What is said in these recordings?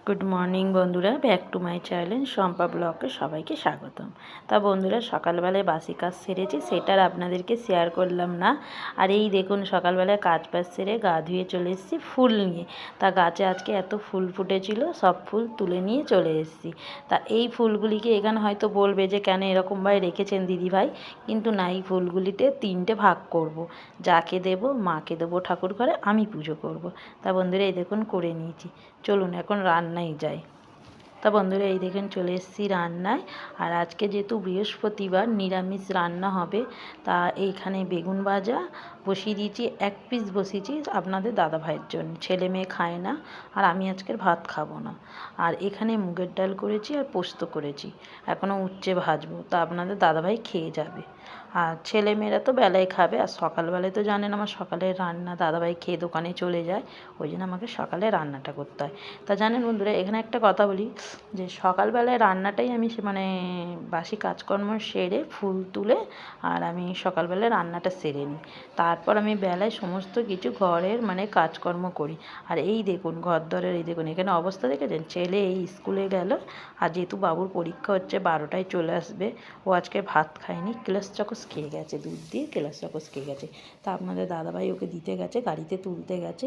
Good morning বন্ধুরা, back to my channel Shampa ব্লগে সবাইকে স্বাগতম। তা বন্ধুরা, সকালবেলায় বাসি কাজ সেরেছি, সেটা আর আপনাদেরকে শেয়ার করলাম না। আর এই দেখুন, সকালবেলায় কাজ বাজ সেরে গা ধুয়ে চলে এসেছি ফুল নিয়ে। তা গাছে আজকে এত ফুল ফুটেছিল, সব ফুল তুলে নিয়ে চলে এসেছি। তা এই ফুলগুলিকে এখানে হয়তো বলবে যে কেন এরকমভাবে রেখেছেন দিদিভাই, কিন্তু না, এই ফুলগুলিতে 3টে ভাগ করব। যাকে দেব, মাকে দেবো ঠাকুর ঘরে, আমি পুজো করব। তা বন্ধুরা এই দেখুন করে নিয়েছি। চলুন এখন রান্নায় যাই। তা বন্ধুরা এই দেখেন চলে এসেছি রান্নায়। আর আজকে যেহেতু বৃহস্পতিবার, নিরামিষ রান্না হবে। তা এইখানে বেগুন ভাজা বসিয়ে দিয়েছি, 1 পিস বসিয়েছি আপনাদের দাদাভাইয়ের জন্য। ছেলে মেয়ে খায় না, আর আমি আজকের ভাত খাবো না। আর এখানে মুগের ডাল করেছি আর পোস্ত করেছি, এখনও উচ্ছে ভাজবো, তা আপনাদের দাদাভাই খেয়ে যাবে। আর ছেলেমেয়েরা তো বেলায় খাবে, আর সকালবেলায় তো জানেন আমার সকালের রান্না, দাদাভাই খেয়ে দোকানে চলে যায়, ওই জন্য আমাকে সকালে রান্নাটা করতে হয়। তা জানেন বন্ধুরা, এখানে একটা কথা বলি, যে সকালবেলায় রান্নাটাই আমি বাসি কাজকর্ম সেরে ফুল তুলে আর আমি সকালবেলায় রান্নাটা সেরে নিই। তারপর আমি বেলায় সমস্ত কিছু ঘরের কাজকর্ম করি। আর এই দেখুন ঘরদরের, এই দেখুন এখানে অবস্থা দেখেছেন। ছেলে এই স্কুলে গেল, আর যেহেতু বাবুর পরীক্ষা হচ্ছে 12টায় চলে আসবে, ও আজকে ভাত খায়নি, ক্লাস চকোস খেয়ে গেছে, দুধ দিয়ে ক্লাস চকোস খেয়ে গেছে। তা আপনাদের দাদাভাই ওকে দিতে গেছে, গাড়িতে তুলতে গেছে।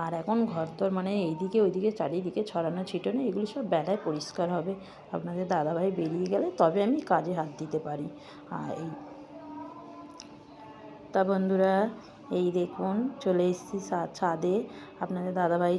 আর এখন ঘরদর এইদিকে ওইদিকে চারিদিকে ছড়ানো ছিটানো, এগুলি সব বেলায় পরিষ্কার হবে। আপনাদের দাদাভাই বেরিয়ে গেলে তবে আমি কাজে হাত দিতে পারি। এই তা বন্ধুরা এই দেখুন চলে এসেছি ছাদে। আপনাদের দাদাভাই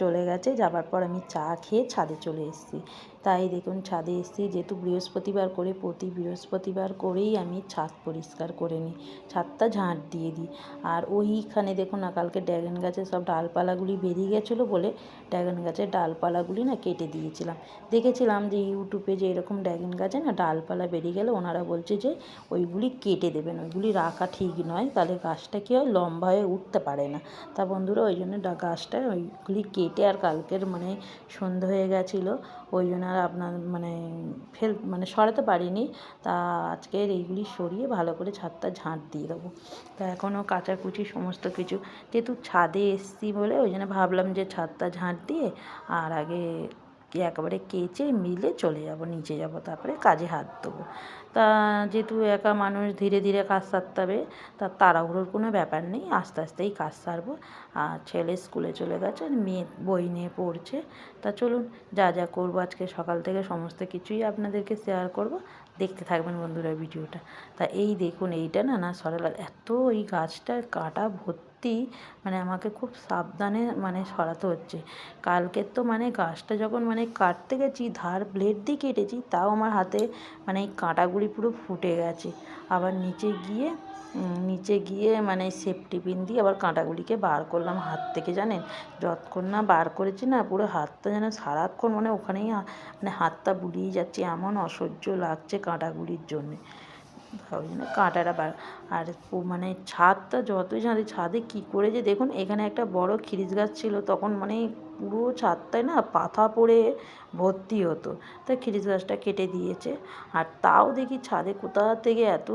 চলে গেছে, যাবার পর আমি চা খেয়ে ছাদে চলে এসেছি। তাই দেখুন ছাদে এসেছি, যেহেতু বৃহস্পতিবার করে, প্রতি বৃহস্পতিবার করেই আমি ছাদ পরিষ্কার করে নিই, ছাদটা ঝাঁট দিয়ে দিই। আর ওইখানে দেখুন না, কালকে ড্রাগন গাছের সব ডালপালাগুলি বেরিয়ে গেছিলো বলে ড্রাগন গাছের ডালপালাগুলি না কেটে দিয়েছিলাম। দেখেছিলাম যে ইউটিউবে যে এরকম ড্রাগন গাছে না ডালপালা বেরিয়ে গেলে ওনারা বলছে যে ওইগুলি কেটে দেবেন, ওইগুলি রাখা ঠিক নয়, তাহলে গাছটা কী হয়, লম্বা হয়ে উঠতে পারে না। তা বন্ধুরা ওই জন্য গাছটা ওইগুলি কেটে, আর কালকের সন্ধে হয়ে গেছিলো, ওই জন্য আর আপনার সরাতে পারিনি। তা আজকের এইগুলি সরিয়ে ভালো করে ছাদটা ঝাঁট দিয়ে দেবো। তা এখনও কাচাকুচি সমস্ত কিছু, যেহেতু ছাদে এসছি বলে ওই জন্য ভাবলাম যে ছাদটা ঝাঁট দিয়ে আর আগে একেবারে কেচে মিলে চলে যাব, নিচে যাব, তারপরে কাজে হাত দেবো। তা যেহেতু একা মানুষ, ধীরে ধীরে কাজ সারতে হবে, তা তাড়াহুড়োর কোনো ব্যাপার নেই, আস্তে আস্তেই কাজ সারবো। আর ছেলে স্কুলে চলে গেছে, আর মেয়ে বই নিয়ে পড়ছে। তা চলুন যা যা করবো আজকে সকাল থেকে সমস্ত কিছুই আপনাদেরকে শেয়ার করব, দেখতে থাকবেন বন্ধুরা ভিডিওটা। তা এই দেখুন এইটা না সরালা, এত এই গাছটার কাটা ভর্তি, আমাকে খুব সাবধানে সরাতে হচ্ছে। কালকের তো গাছটা যখন কাটতে গেছি, ধার ব্লেড দিয়ে কেটেছি, তাও আমার হাতে এই কাঁটাগুলি পুরো ফুটে গেছে। আবার নিচে গিয়ে সেফটি পিন দিয়ে আবার কাঁটাগুলিকে বার করলাম হাত থেকে। জানেন যতক্ষণ না বার করেছি না, পুরো হাতটা যেন সারাক্ষণ ওখানেই হাতটা বুলিয়ে যাচ্ছে, এমন অসহ্য লাগছে কাঁটাগুলির জন্যে। ওই জন্য কাঁটাটা বার। আর ছাদটা যতই ছাদে কী করে যে দেখুন, এখানে একটা বড় খিরিস গাছ ছিল, তখন পুরো ছাদটায় না পাতা পড়ে ভর্তি হতো, তাই খিরিস গাছটা কেটে দিয়েছে। আর তাও দেখি ছাদে কোথা থেকে এত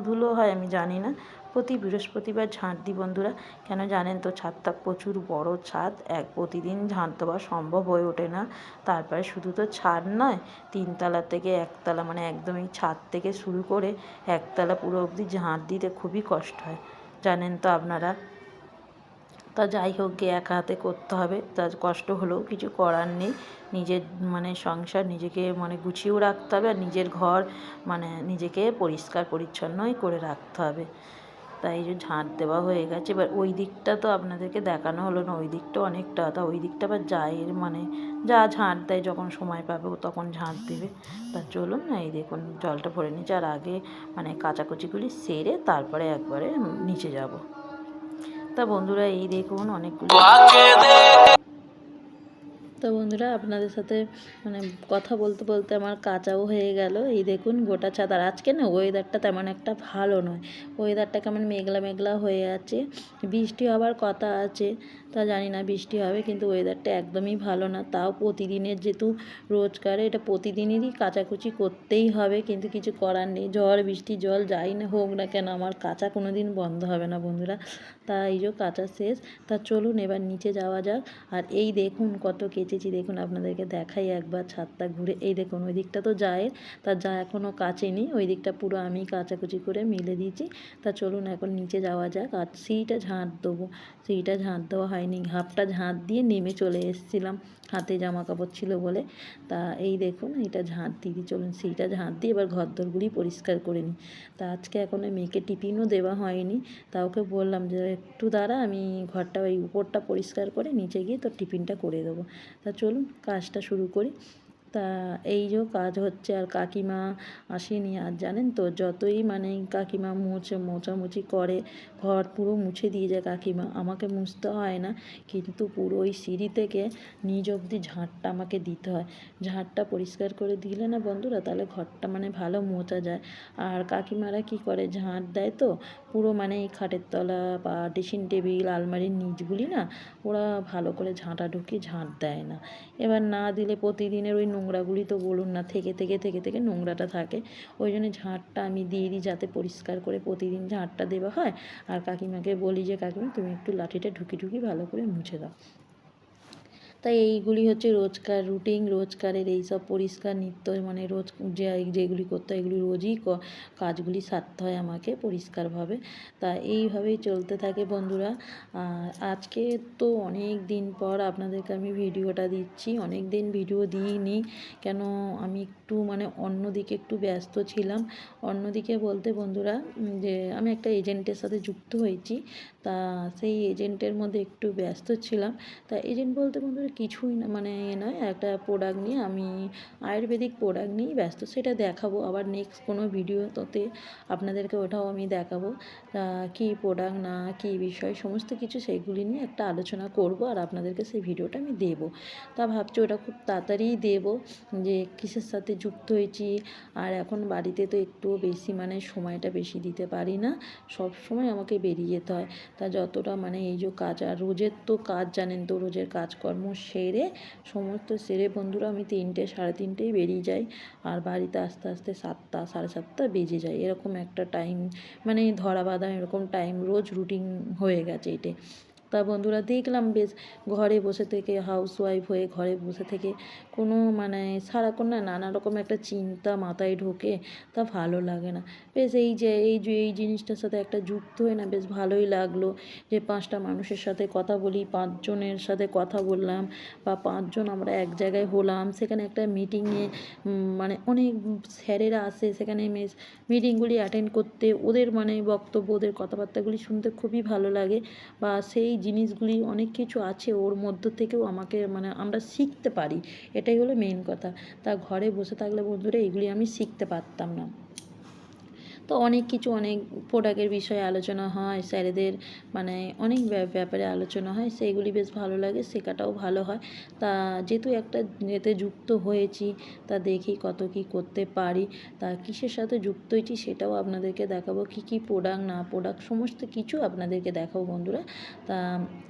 ধুলো হয় আমি জানি না। প্রতি বৃহস্পতিবার ঝাঁট দিই বন্ধুরা, কেন জানেন তো, ছাদটা প্রচুর বড় ছাদ, প্রতিদিন ঝাঁট দেওয়া সম্ভব হয়ে ওঠে না। তারপরে শুধু তো ছাদ নয়, 3তলা থেকে 1তলা, একদমই ছাদ থেকে শুরু করে 1তলা পুরো অবধি ঝাঁট দিতে খুবই কষ্ট হয়, জানেন তো আপনারা। তা যাই হোক গিয়ে একা হাতে করতে হবে, তা কষ্ট হলেও কিছু করার নেই। নিজের সংসার নিজেকে গুছিয়েও রাখতে হবে, আর নিজের ঘর নিজেকে পরিষ্কার পরিচ্ছন্নই করে রাখতে হবে। তাই যে ঝাঁট দেওয়া হয়ে গেছে। এবার ওই দিকটা তো আপনাদেরকে দেখানো হলো না, ওই দিকটা অনেকটা, তা ওই দিকটা আবার জায়ের যা ঝাঁট দেয়, যখন সময় পাবে ও তখন ঝাঁট দেবে। তা চলুন না, এই দেখুন জলটা ভরে নিচ্ছে, আর আগে কাচাকুচিগুলি সেরে তারপরে একবারে নিচে যাব। তা বন্ধুরা এই দেখুন অনেকগুলো, তো বন্ধুরা আপনাদের সাথে কথা বলতে বলতে আমার কাচাও হয়ে গেল। এই দেখুন গোটা ছাদ। আর আজকে না ওয়েদারটা তেমন একটা ভালো নয়, ওয়েদারটা কেমন মেঘলা মেঘলা হয়ে আছে, বৃষ্টি হওয়ার কথা আছে। তা জানি না বৃষ্টি হবে, কিন্তু ওয়েদারটা একদমই ভালো না। তাও প্রতিদিনের যেহেতু রোজগারে এটা প্রতিদিনেরই কাচাকুচি করতেই হবে, কিন্তু কিছু করার নেই। ঝড় বৃষ্টি জল যাই না হোক না কেন আমার কাচা কোনো দিন বন্ধ হবে না বন্ধুরা। তা এই যে কাচা শেষ। তা চলুন এবার নিচে যাওয়া যাক। আর এই দেখুন কত কেচেছি, দেখুন আপনাদেরকে দেখাই একবার ছাদটা ঘুরে। এই দেখুন ওই দিকটা তো যায়, তা যা এখনও কাচেনি, ওই দিকটা পুরো আমি কাচাকুচি করে মেলে দিয়েছি। তা চলুন এখন নিচে যাওয়া যাক। আর সিঁড়িটা ঝাঁট দেবো, সিঁড়িটা ঝাঁট দেওয়া হয়নি, হাফটা ঝাঁট দিয়ে নেমে চলে এসেছিলাম, হাতে জামা কাপড় ছিল বলে। তা এই দেখুন এটা ঝাঁট দিয়ে চলুন, সিঁড়িটা ঝাঁট দিয়ে এবার ঘরদোরগুলি পরিষ্কার করে নিই। তা আজকে এখন মেয়েকে টিফিনও দেওয়া হয়নি, তা ওকে বললাম যে একটু দাঁড়া, আমি ঘরটা ওই উপরটা পরিষ্কার করে নিচে গিয়ে তোর টিফিনটা করে দেবো। তা চলুন কাজটা শুরু করি। তা এই যে কাজ হচ্ছে, আর কাকিমা আসেনি। আর জানেন তো যতই মানে কাকিমা মোছামুছি করে, ঘর পুরো মুছে দিয়ে যায় কাকিমা, আমাকে মুছতে হয় না, কিন্তু পুরো ওই সিঁড়ি থেকে নিচ অবধি ঝাঁটটা আমাকে দিতে হয়। ঝাঁটটা পরিষ্কার করে দিলে না বন্ধুরা, তাহলে ঘরটা মানে ভালো মোছা যায়। আর কাকিমারা কি করে, ঝাঁট দেয় তো পুরো মানে এই খাটের তলা বা ড্রেসিং টেবিল আলমারির নিচগুলি না, ওরা ভালো করে ঝাঁটা ঢুকিয়ে ঝাঁট দেয় না। এবার না দিলে প্রতিদিনের ওই নোংরাগুলি তো বলুন না, থেকে থেকে নোংরাটা থাকে। ওই জন্য ঝাঁটটা আমি দিয়ে দিই, যাতে পরিষ্কার করে প্রতিদিন ঝাঁটটা দেওয়া হয়। আর কাকিমাকে বলি যে কাকিমা তুমি একটু লাঠিটা ঢুকি ভালো করে মুছে দাও। তাই এইগুলি হচ্ছে রোজকার রুটিন, রোজকারের এইসব পরিষ্কার নিত্য মানে রোজ যেগুলি করতে হয় এগুলি রোজই কাজগুলি সারতে হয় আমাকে পরিষ্কারভাবে। তা এইভাবেই চলতে থাকে বন্ধুরা। আর আজকে তো অনেক দিন পর আপনাদেরকে আমি ভিডিওটা দিচ্ছি, অনেক দিন ভিডিও দিইনি, কেন আমি একটু মানে অন্যদিকে একটু ব্যস্ত ছিলাম। অন্যদিকে বলতে বন্ধুরা, যে আমি একটা এজেন্টের সাথে যুক্ত হয়েছি, তা সেই এজেন্টের মধ্যে একটু ব্যস্ত ছিলাম। তা এজেন্ট বলতে বন্ধুরা কিছুই না, মানে নয়, একটা প্রোডাক্ট নিয়ে আমি আয়ুর্বেদিক প্রোডাক্ট নিয়েই ব্যস্ত, সেটা দেখাবো আবার নেক্সট কোনো ভিডিওতে আপনাদেরকে, ওটাও আমি দেখাবো কী প্রোডাক্ট না কী বিষয় সমস্ত কিছু সেইগুলি নিয়ে একটা আলোচনা করব, আর আপনাদেরকে সেই ভিডিওটা আমি দেব। তা ভাবছি ওটা খুব তাড়াতাড়ি দেব, যে কিসের সাথে যুক্ত হয়েছি। আর এখন বাড়িতে তো একটুও বেশি মানে সময়টা বেশি দিতে পারি না, সব সময় আমাকে বেরিয়ে যেতে হয়। তা যতটা মানে এই যে কাজ, আর রোজের তো কাজ জানেন তো, রোজের কাজকর্ম সেরে সমস্ত সেরে বন্ধুরা আমি 3টে 3:30 বেরিয়ে যাই, আর বাড়িতে আস্তে আস্তে 7টা 7:30 বেজে যায়, এরকম একটা টাইম মানে ধরা বাঁধা এরকম টাইম রোজ রুটিন হয়ে গেছে এটে। তা বন্ধুরা দেখলাম বেশ ঘরে বসে থেকে হাউসওয়াইফ হয়ে ঘরে বসে থেকে কোনো মানে সারাক্ষণ না নানা রকম একটা চিন্তা মাথায় ঢোকে, তা ভালো লাগে না। বেশ এই জিনিসটার সাথে একটা যুক্ত হয়ে না বেশ ভালোই লাগলো, যে 5টা মানুষের সাথে কথা বলি, 5 জনের সাথে কথা বললাম, বা 5 জন আমরা এক জায়গায় হলাম, সেখানে একটা মিটিংয়ে মানে অনেক স্যারেরা আসে সেখানে মিটিংগুলি অ্যাটেন্ড করতে, ওদের মানে বক্তব্য ওদের কথাবার্তাগুলি শুনতে খুবই ভালো লাগে। বা সেই জিনিসগুলি অনেক কিছু আছে ওর মধ্য থেকেও আমাকে মানে আমরা শিখতে পারি, এটাই হলো মেন কথা। তা ঘরে বসে থাকলে বন্ধুরা এগুলি আমি শিখতে পারতাম না। তো অনেক কিছু অনেক প্রোডাক্টের বিষয়ে আলোচনা হয়, স্যারেদের মানে অনেক ব্যাপারে আলোচনা হয়, সেইগুলি বেশ ভালো লাগে, শেখাটাও ভালো হয়। তা যেহেতু একটা এতে যুক্ত হয়েছি, তা দেখি কত কী করতে পারি। তা কিসের সাথে যুক্ত হয়েছি সেটাও আপনাদেরকে দেখাবো, কী প্রোডাক্ট না প্রোডাক্ট সমস্ত কিছু আপনাদেরকে দেখাবো বন্ধুরা। তা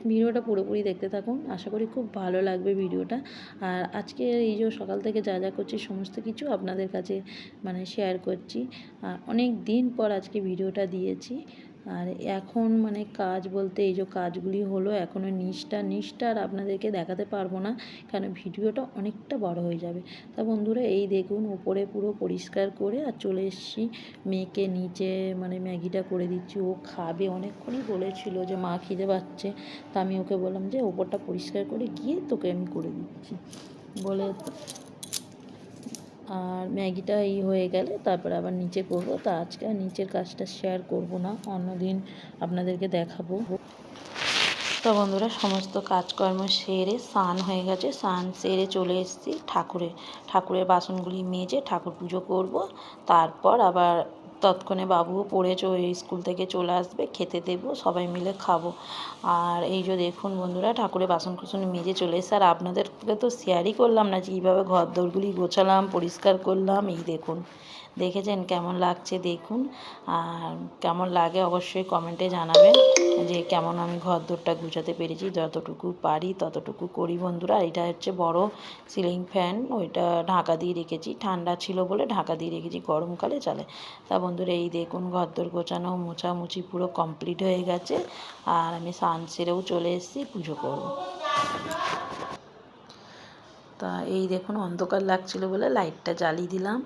ভিডিওটা পুরোপুরি দেখতে থাকুন, আশা করি খুব ভালো লাগবে ভিডিওটা। আর আজকে এই যে সকাল থেকে যা করছি সমস্ত কিছু আপনাদের কাছে মানে শেয়ার করছি। আর অনেক দিন পর আজকে ভিডিওটা দিয়েছি। আর এখন মানে কাজ বলতে এই যে কাজগুলি হলো, এখনও নিচটা আর আপনাদেরকে দেখাতে পারবো না, কারণ ভিডিওটা অনেকটা বড় হয়ে যাবে। তা বন্ধুরা এই দেখুন উপরে পুরো পরিষ্কার করে আর চলে এসেছি, মেয়েকে নিচে মানে ম্যাগিটা করে দিচ্ছি, ও খাবে। অনেকক্ষণই বলেছিল যে মা খিদে পাচ্ছে, তা আমি ওকে বললাম যে ওপরটা পরিষ্কার করে গিয়ে তোকে আমি করে দিচ্ছি বলে। আর ম্যাগিটা হয়ে গেলে তারপরে আবার নিচে করব। তা আজকে আর নিচের কাজটা শেয়ার করব না, অন্যদিন আপনাদেরকে দেখাবো। তো বন্ধুরা সমস্ত কাজকর্ম সেরে স্নান হয়ে গেছে, স্নান সেরে চলে এসেছি ঠাকুরের বাসনগুলি মেজে ঠাকুর পুজো করব। তারপর আবার ততক্ষণে বাবুও পড়ে স্কুল থেকে চলে আসবে, খেতে দেবো, সবাই মিলে খাবো। আর এই যে দেখুন বন্ধুরা ঠাকুরের বাসন মেজে চলে এসে, আর আপনাদেরকে তো শেয়ারই করলাম না যে কীভাবে ঘর দোরগুলি গোছালাম পরিষ্কার করলাম। এই দেখুন, দেখেছেন কেমন লাগছে দেখুন, আর কেমন লাগে অবশ্যই কমেন্টে জানাবেন। যে কেমন আমি ঘরদোরটা গুছাতে পেরেছি, যতটুকু পারি ততটুকু করি বন্ধুরা। আর এটা হচ্ছে বড় সিলিং ফ্যান, ওইটা ঢাকা দিয়ে রেখেছি, ঠান্ডা ছিল বলে ঢাকা দিয়ে রেখেছি, গরমকালে চলে। তা বন্ধুরা এই দেখুন ঘরদোর গোছানো মোছামুছি পুরো কমপ্লিট হয়ে গেছে। আর আমি স্নান সেরেও চলে এসেছি পুজো করব। তা এই দেখুন অন্ধকার লাগছিল বলে লাইটটা জ্বালিয়ে দিলাম।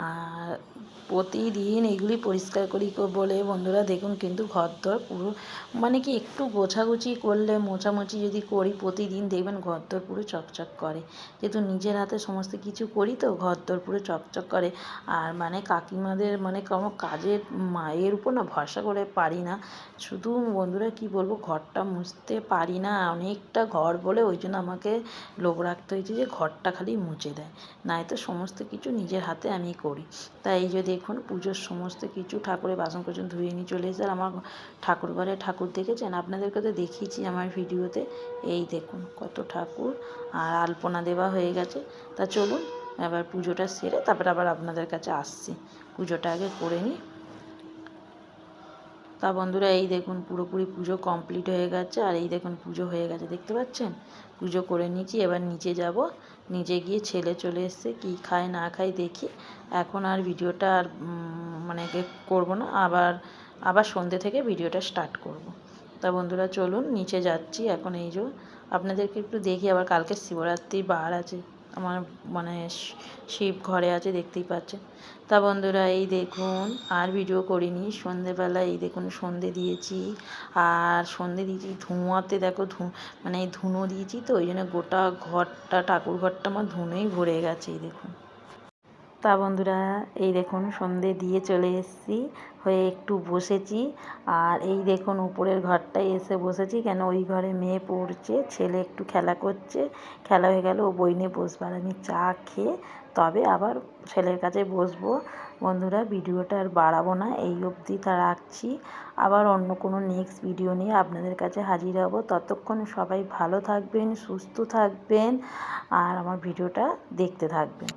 আর প্রতিদিন এগুলি পরিষ্কার করি বলে বন্ধুরা দেখুন কিন্তু ঘরদোর পুরো মানে কি একটু গোছাগুছি করলে, মোছামুছি যদি করি প্রতিদিন দেখবেন ঘরদোর পুরো চকচক করে। যেহেতু নিজের হাতে সমস্ত কিছু করি তো ঘরদোর পুরো চকচক করে। আর মানে কাকিমাদের মানে কোনো কাজের মায়ের উপর না ভরসা করে পারি না। শুধু বন্ধুরা কি বলবো, ঘরটা মুছতে পারি না, অনেকটা ঘর বলে ওই জন্য আমাকে লোক রাখতে হয়েছে যে ঘরটা খালি মুছে দেয়, নয়তো সমস্ত কিছু নিজের হাতে আমি করি। তাই এই যে দেখুন পুজোর সমস্ত কিছু ঠাকুরের বাসন কোসন ধুয়ে নিয়ে চলে এসে, আর আমার ঠাকুর ঘরে ঠাকুর দেখেছেন, আপনাদেরকে তো দেখিয়েছি আমার ভিডিওতে। এই দেখুন কত ঠাকুর, আর আলপনা দেওয়া হয়ে গেছে। তা চলুন এবার পুজোটা সেরে তারপরে আবার আপনাদের কাছে আসছি, পুজোটা আগে করে নিই। তা বন্ধুরা এই দেখুন পুরোপুরি পুজো কমপ্লিট হয়ে গেছে। আর এই দেখুন পুজো হয়ে গেছে, দেখতে পাচ্ছেন পুজো করে নিয়েছি। এবার নিচে যাব, নিচে গিয়ে ছেলে চলে এসছে, কী খায় না খায় দেখি। এখন আর ভিডিওটা আর মানে করবো না, আবার সন্ধ্যে থেকে ভিডিওটা স্টার্ট করব। তা বন্ধুরা চলুন নিচে যাচ্ছি এখন। এই যে আপনাদেরকে একটু দেখি, আবার কালকে শিবরাত্রি বার আছে, আমার মানে শিব ঘরে আছে দেখতেই পাচ্ছেন। তা বন্ধুরা এই দেখুন আর ভিডিও করিনি, সন্ধেবেলা এই দেখুন সন্ধে দিয়েছি। আর সন্ধে দিয়েছি ধোঁয়াতে, দেখো মানে এই ধুনো দিয়েছি তো ওই জন্য গোটা ঘরটা, ঠাকুর ঘরটা আমার ধুনোই ভরে গেছে এই দেখুন। তা বন্ধুরা এই দেখুন সন্ধে দিয়ে চলে এসেছি, হয়ে একটু বসেছি। আর এই দেখুন উপরের ঘরটায় এসে বসেছি, কেন ওই ঘরে মেয়ে পড়ছে, ছেলে একটু খেলা করছে, খেলা হয়ে গেল ও বই নিয়ে বসবে। আর আমি চা খেয়ে তবে আবার ছেলের কাছে বসবো। বন্ধুরা ভিডিওটা আর বাড়াবো না, এই অবধি তা রাখছি। আবার অন্য কোনো নেক্সট ভিডিও নিয়ে আপনাদের কাছে হাজির হব। ততক্ষণ সবাই ভালো থাকবেন, সুস্থ থাকবেন, আর আমার ভিডিওটা দেখতে থাকবেন।